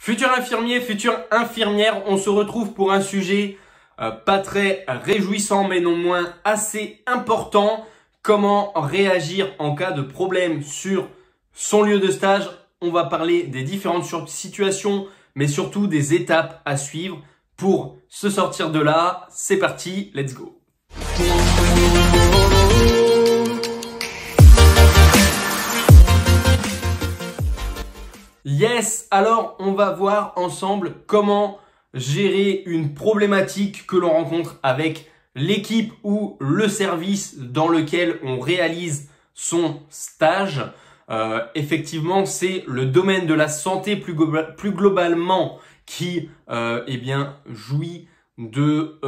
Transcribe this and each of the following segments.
Futur infirmier, future infirmière, on se retrouve pour un sujet pas très réjouissant mais non moins assez important. Comment réagir en cas de problème sur son lieu de stage? On va parler des différentes situations mais surtout des étapes à suivre pour se sortir de là. C'est parti, let's go! Yes, alors on va voir ensemble comment gérer une problématique que l'on rencontre avec l'équipe ou le service dans lequel on réalise son stage. Effectivement, c'est le domaine de la santé plus globalement qui jouit de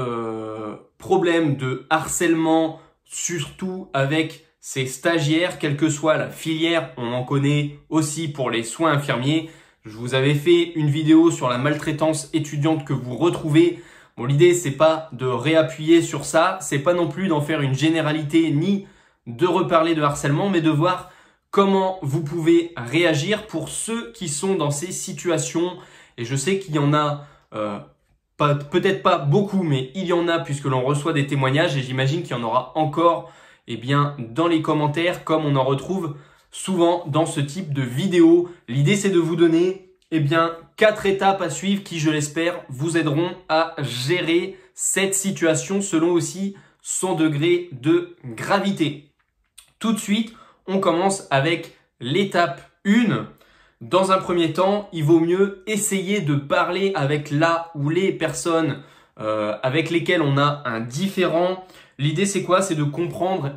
problèmes de harcèlement, surtout avec ces stagiaires, quelle que soit la filière. On en connaît aussi pour les soins infirmiers. Je vous avais fait une vidéo sur la maltraitance étudiante que vous retrouvez. Bon, l'idée, c'est pas de réappuyer sur ça, c'est pas non plus d'en faire une généralité ni de reparler de harcèlement, mais de voir comment vous pouvez réagir pour ceux qui sont dans ces situations. Et je sais qu'il y en a peut-être pas beaucoup, mais il y en a puisque l'on reçoit des témoignages et j'imagine qu'il y en aura encore dans les commentaires, comme on en retrouve souvent dans ce type de vidéo. L'idée, c'est de vous donner 4 étapes à suivre qui, je l'espère, vous aideront à gérer cette situation selon aussi son degré de gravité. Tout de suite, on commence avec l'étape 1. Dans un premier temps, il vaut mieux essayer de parler avec la ou les personnes avec lesquelles on a un différend. L'idée, c'est quoi? C'est de comprendre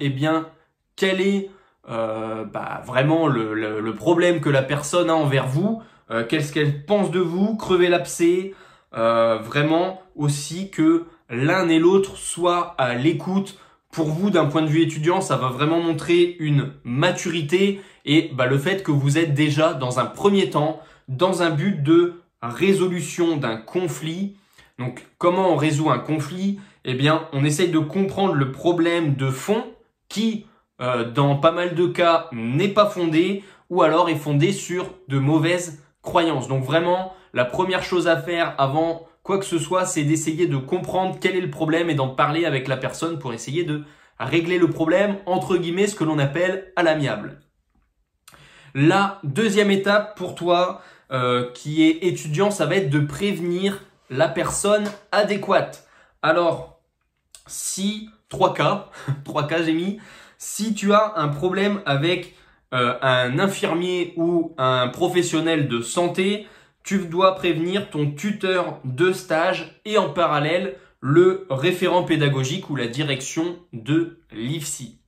quel est vraiment le problème que la personne a envers vous, qu'est-ce qu'elle pense de vous, crever l'abcès, vraiment aussi que l'un et l'autre soient à l'écoute. Pour vous, d'un point de vue étudiant, ça va vraiment montrer une maturité et le fait que vous êtes déjà dans un premier temps dans un but de résolution d'un conflit. Donc, comment on résout un conflit? On essaye de comprendre le problème de fond qui, dans pas mal de cas, n'est pas fondé ou alors est fondé sur de mauvaises croyances. Donc vraiment, la première chose à faire avant quoi que ce soit, c'est d'essayer de comprendre quel est le problème et d'en parler avec la personne pour essayer de régler le problème, entre guillemets, ce que l'on appelle à l'amiable. La deuxième étape pour toi qui est étudiant, ça va être de prévenir la personne adéquate. Alors, si 3 cas j'ai mis, si tu as un problème avec un infirmier ou un professionnel de santé, tu dois prévenir ton tuteur de stage et en parallèle le référent pédagogique ou la direction de l'IFSI.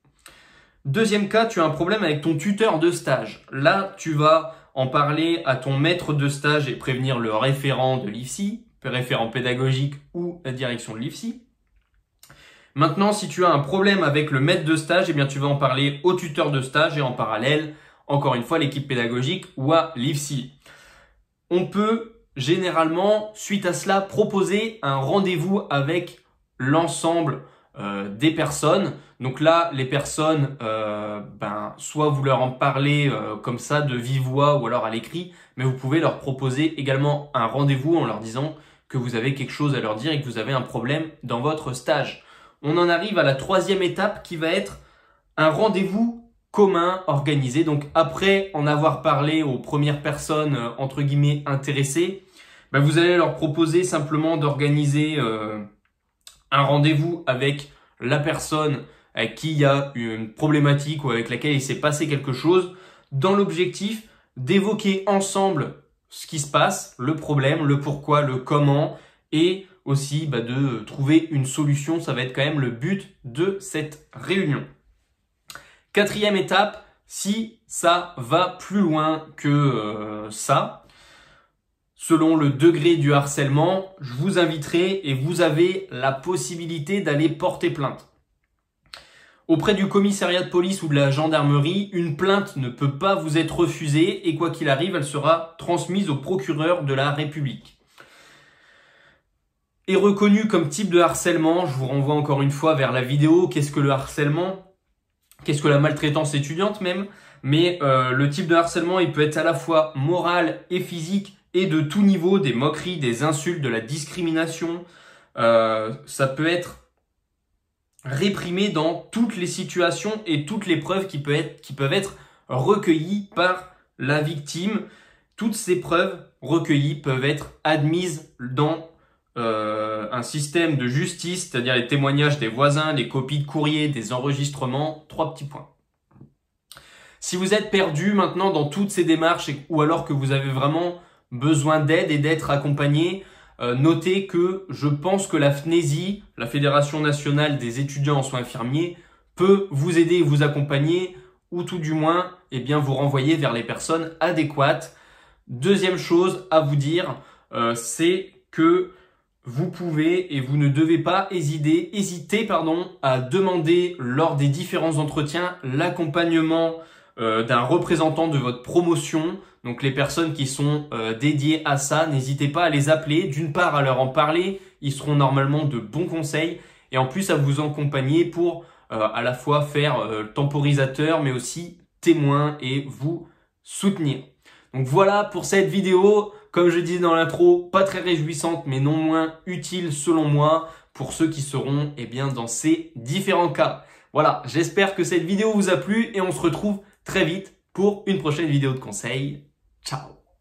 Deuxième cas, tu as un problème avec ton tuteur de stage. Là, tu vas en parler à ton maître de stage et prévenir le référent de l'IFSI, le référent pédagogique ou la direction de l'IFSI. Maintenant, si tu as un problème avec le maître de stage, tu vas en parler au tuteur de stage et en parallèle, encore une fois, l'équipe pédagogique ou à l'IFSI. On peut généralement, suite à cela, proposer un rendez-vous avec l'ensemble des personnes. Donc là, les personnes, soit vous leur en parlez comme ça de vive voix ou alors à l'écrit, mais vous pouvez leur proposer également un rendez-vous en leur disant que vous avez quelque chose à leur dire et que vous avez un problème dans votre stage. On en arrive à la troisième étape qui va être un rendez-vous commun organisé. Donc après en avoir parlé aux premières personnes entre guillemets intéressées, vous allez leur proposer simplement d'organiser un rendez-vous avec la personne avec qui il y a une problématique ou avec laquelle il s'est passé quelque chose, dans l'objectif d'évoquer ensemble ce qui se passe, le problème, le pourquoi, le comment, et aussi de trouver une solution. Ça va être quand même le but de cette réunion. Quatrième étape, si ça va plus loin que ça, selon le degré du harcèlement, je vous inviterai et vous avez la possibilité d'aller porter plainte. Auprès du commissariat de police ou de la gendarmerie, une plainte ne peut pas vous être refusée et quoi qu'il arrive, elle sera transmise au procureur de la République. Est reconnu comme type de harcèlement, je vous renvoie encore une fois vers la vidéo, qu'est-ce que le harcèlement, qu'est-ce que la maltraitance étudiante même, mais le type de harcèlement, il peut être à la fois moral et physique et de tout niveau, des moqueries, des insultes, de la discrimination. Ça peut être réprimé dans toutes les situations et toutes les preuves qui peuvent être recueillies par la victime. Toutes ces preuves recueillies peuvent être admises dans un système de justice, c'est-à-dire les témoignages des voisins, les copies de courrier, des enregistrements. 3 petits points. Si vous êtes perdu maintenant dans toutes ces démarches ou alors que vous avez vraiment besoin d'aide et d'être accompagné, notez que je pense que la FNESI, la Fédération nationale des étudiants en soins infirmiers, peut vous aider et vous accompagner ou tout du moins vous renvoyer vers les personnes adéquates. Deuxième chose à vous dire, c'est que vous pouvez et vous ne devez pas hésiter à demander lors des différents entretiens l'accompagnement d'un représentant de votre promotion. Donc les personnes qui sont dédiées à ça, n'hésitez pas à les appeler, d'une part à leur en parler, ils seront normalement de bons conseils et en plus à vous accompagner pour à la fois faire temporisateur mais aussi témoin et vous soutenir. Donc voilà pour cette vidéo, comme je disais dans l'intro, pas très réjouissante mais non moins utile selon moi pour ceux qui seront dans ces différents cas. Voilà, j'espère que cette vidéo vous a plu et on se retrouve très vite pour une prochaine vidéo de conseil. Ciao!